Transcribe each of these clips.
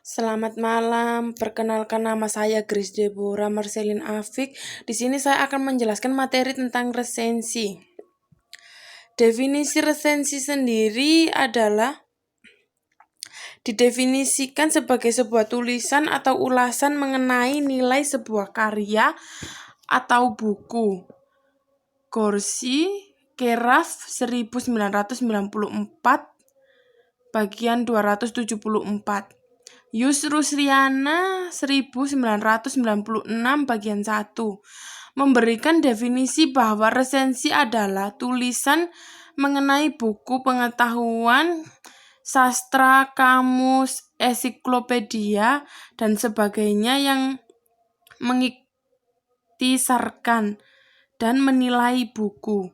Selamat malam, perkenalkan nama saya Grace Deborah Marcelin Afik. Di sini saya akan menjelaskan materi tentang resensi. Definisi resensi sendiri adalah didefinisikan sebagai sebuah tulisan atau ulasan mengenai nilai sebuah karya atau buku. Gorsi, Keraf 1994, bagian 274. Yus Rusriana 1996 bagian 1 memberikan definisi bahwa resensi adalah tulisan mengenai buku pengetahuan, sastra, kamus, ensiklopedia, dan sebagainya yang mengiktisarkan dan menilai buku.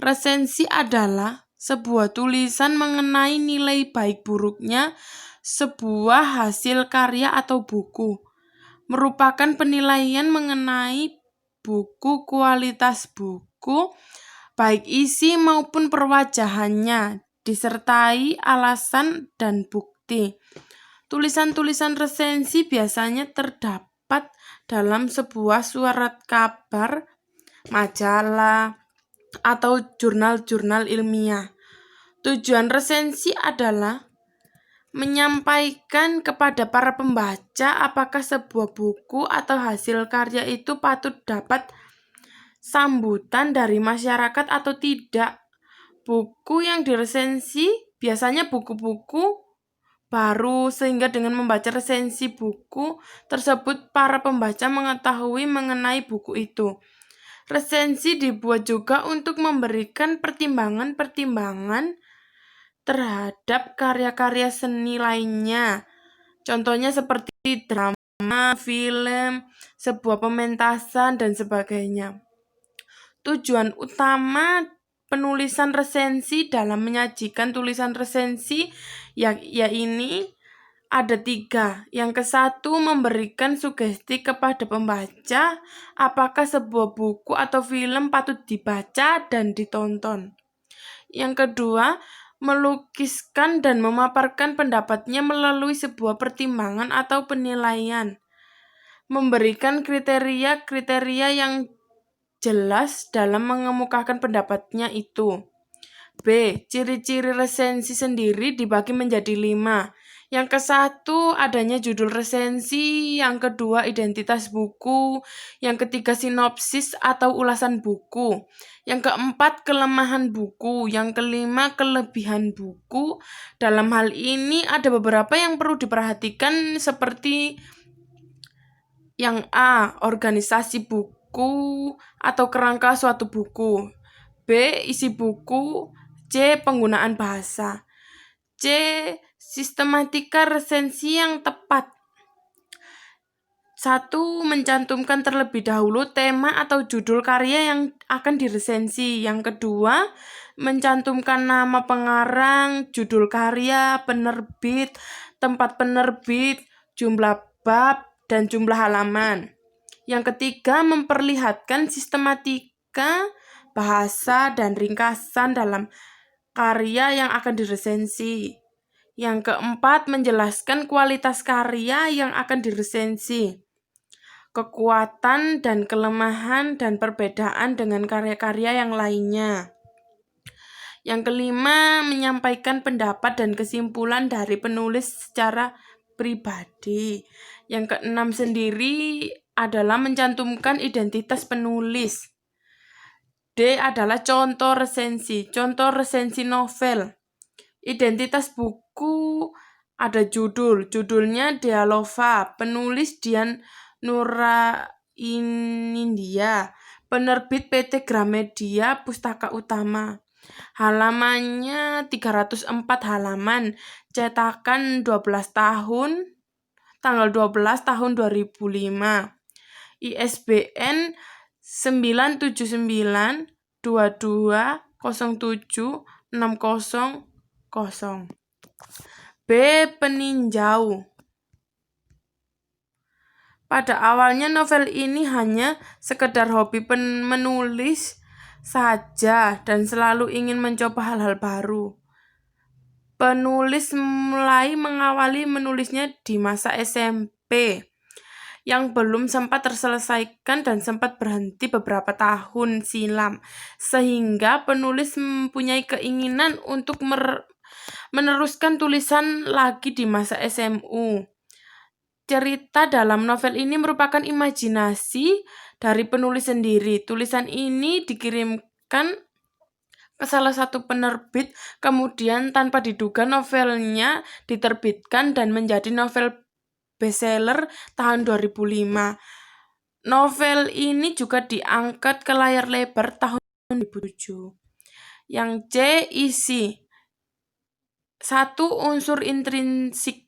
Resensi adalah sebuah tulisan mengenai nilai baik buruknya sebuah hasil karya atau buku, merupakan penilaian mengenai buku, kualitas buku, baik isi maupun perwajahannya, disertai alasan dan bukti. Tulisan-tulisan resensi biasanya terdapat dalam sebuah surat kabar, majalah, atau jurnal-jurnal ilmiah. Tujuan resensi adalah menyampaikan kepada para pembaca apakah sebuah buku atau hasil karya itu patut dapat sambutan dari masyarakat atau tidak. Buku yang diresensi biasanya buku-buku baru, sehingga dengan membaca resensi buku tersebut para pembaca mengetahui mengenai buku itu. Resensi dibuat juga untuk memberikan pertimbangan-pertimbangan terhadap karya-karya seni lainnya. Contohnya seperti drama, film, sebuah pementasan, dan sebagainya. Tujuan utama penulisan resensi dalam menyajikan tulisan resensi yaitu ada 3. Yang ke-1, memberikan sugesti kepada pembaca apakah sebuah buku atau film patut dibaca dan ditonton. Yang kedua, melukiskan dan memaparkan pendapatnya melalui sebuah pertimbangan atau penilaian. Memberikan kriteria-kriteria yang jelas dalam mengemukakan pendapatnya itu. B. Ciri-ciri resensi sendiri dibagi menjadi 5. Yang ke-1, adanya judul resensi. Yang kedua, identitas buku. Yang ketiga, sinopsis atau ulasan buku. Yang keempat, kelemahan buku. Yang kelima, kelebihan buku. Dalam hal ini ada beberapa yang perlu diperhatikan seperti yang A, organisasi buku atau kerangka suatu buku. B, isi buku. C, penggunaan bahasa. C, sistematika resensi yang tepat. 1. Mencantumkan terlebih dahulu tema atau judul karya yang akan diresensi. Yang kedua, mencantumkan nama pengarang, judul karya, penerbit, tempat penerbit, jumlah bab, dan jumlah halaman. Yang ketiga, memperlihatkan sistematika, bahasa, dan ringkasan dalam karya yang akan diresensi. Yang keempat, menjelaskan kualitas karya yang akan diresensi, kekuatan dan kelemahan dan perbedaan dengan karya-karya yang lainnya. Yang kelima, menyampaikan pendapat dan kesimpulan dari penulis secara pribadi. Yang keenam sendiri adalah mencantumkan identitas penulis. D adalah contoh resensi novel. Identitas buku ada judulnya Dealova, penulis Dian Nurainindya, penerbit PT Gramedia Pustaka Utama. Halamannya 304 halaman, cetakan 12 tahun, tanggal 12 tahun 2005. ISBN 979 22 07 600. B. Peninjau. Pada awalnya novel ini hanya sekedar hobi menulis saja dan selalu ingin mencoba hal-hal baru. Penulis mulai mengawali menulisnya di masa SMP yang belum sempat terselesaikan dan sempat berhenti beberapa tahun silam, sehingga penulis mempunyai keinginan untuk meneruskan tulisan lagi di masa SMU. Cerita dalam novel ini merupakan imajinasi dari penulis sendiri. Tulisan ini dikirimkan ke salah satu penerbit, kemudian tanpa diduga novelnya diterbitkan dan menjadi novel bestseller tahun 2005. Novel ini juga diangkat ke layar lebar tahun 2007. Yang C, isi. 1. Unsur intrinsik.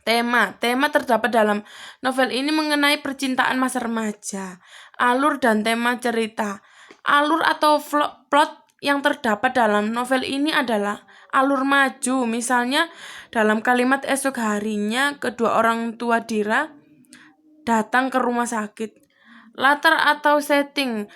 Tema terdapat dalam novel ini mengenai percintaan masa remaja. Alur dan tema cerita. Alur atau plot yang terdapat dalam novel ini adalah alur maju. Misalnya dalam kalimat esok harinya kedua orang tua Dira datang ke rumah sakit. Latar atau setting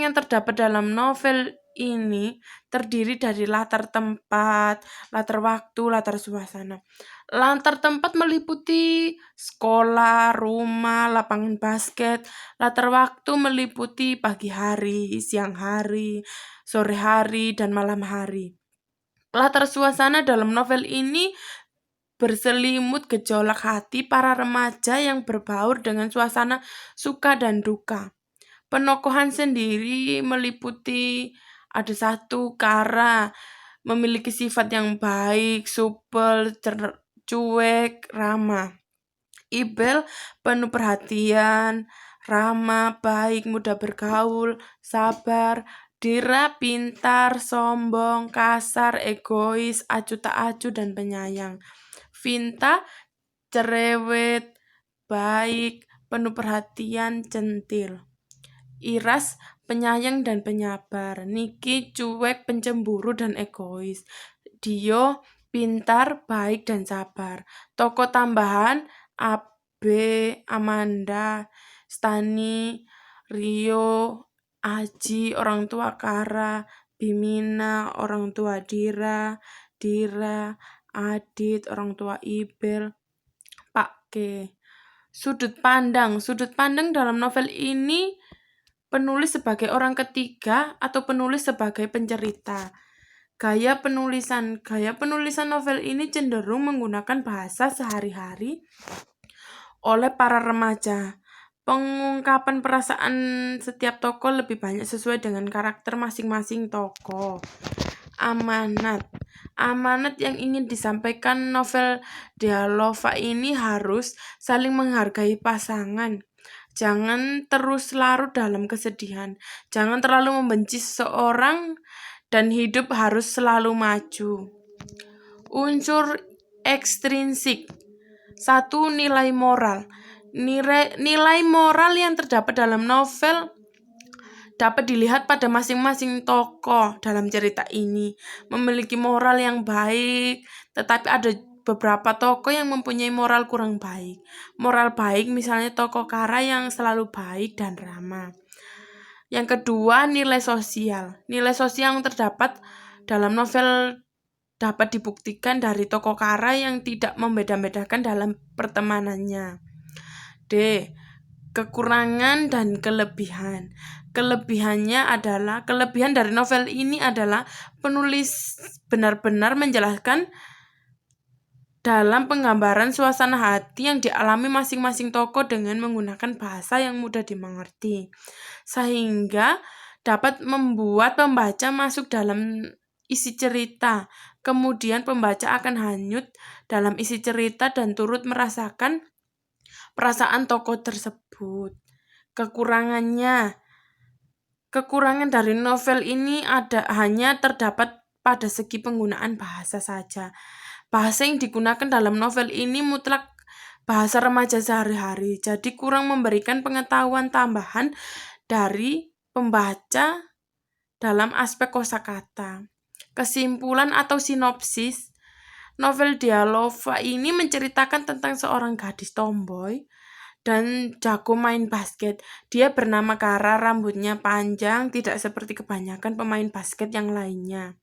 yang terdapat dalam novel ini terdiri dari latar tempat, latar waktu, latar suasana. Latar tempat meliputi sekolah, rumah, lapangan basket. Latar waktu meliputi pagi hari, siang hari, sore hari, dan malam hari. Latar suasana dalam novel ini berselimut gejolak hati para remaja yang berbaur dengan suasana suka dan duka. Penokohan sendiri meliputi ada 1, Kara, memiliki sifat yang baik, supel, cuek, ramah. Ibel, penuh perhatian, ramah, baik, mudah bergaul, sabar. Dira, pintar, sombong, kasar, egois, acuh tak acuh, dan penyayang. Vinta, cerewet, baik, penuh perhatian, centil. Iras, penyayang dan penyabar. Niki, cuek, pencemburu, dan egois. Dio, pintar, baik, dan sabar. Tokoh tambahan, Abe, Amanda, Stani, Rio, Aji, orang tua Kara, Bimina, orang tua Dira, Adit, orang tua Ibel, Pak K. Sudut pandang dalam novel ini penulis sebagai orang ketiga atau penulis sebagai pencerita. Gaya penulisan novel ini cenderung menggunakan bahasa sehari-hari oleh para remaja. Pengungkapan perasaan setiap tokoh lebih banyak sesuai dengan karakter masing-masing tokoh. Amanat yang ingin disampaikan novel Dialova ini harus saling menghargai pasangan. Jangan terus larut dalam kesedihan. Jangan terlalu membenci seseorang dan hidup harus selalu maju. Unsur ekstrinsik. 1. Nilai moral. Nilai moral yang terdapat dalam novel dapat dilihat pada masing-masing tokoh dalam cerita ini. Memiliki moral yang baik, tetapi ada beberapa tokoh yang mempunyai moral kurang baik. Moral baik misalnya tokoh Kara yang selalu baik dan ramah. Yang kedua, nilai sosial. Nilai sosial yang terdapat dalam novel dapat dibuktikan dari tokoh Kara yang tidak membeda-bedakan dalam pertemanannya. D. Kekurangan dan kelebihan. Kelebihan dari novel ini adalah penulis benar-benar menjelaskan dalam penggambaran suasana hati yang dialami masing-masing tokoh dengan menggunakan bahasa yang mudah dimengerti, sehingga dapat membuat pembaca masuk dalam isi cerita. Kemudian pembaca akan hanyut dalam isi cerita dan turut merasakan perasaan tokoh tersebut. Kekurangan dari novel ini hanya terdapat pada segi penggunaan bahasa saja. Bahasa yang digunakan dalam novel ini mutlak bahasa remaja sehari-hari, jadi kurang memberikan pengetahuan tambahan dari pembaca dalam aspek kosakata. Kesimpulan atau sinopsis, novel Dialova ini menceritakan tentang seorang gadis tomboy dan jago main basket. Dia bernama Kara, rambutnya panjang, tidak seperti kebanyakan pemain basket yang lainnya.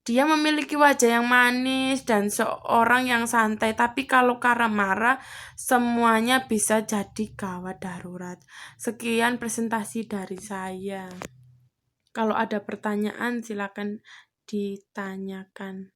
Dia memiliki wajah yang manis dan seorang yang santai, tapi kalau Kara marah, semuanya bisa jadi gawat darurat. Sekian presentasi dari saya. Kalau ada pertanyaan, silakan ditanyakan.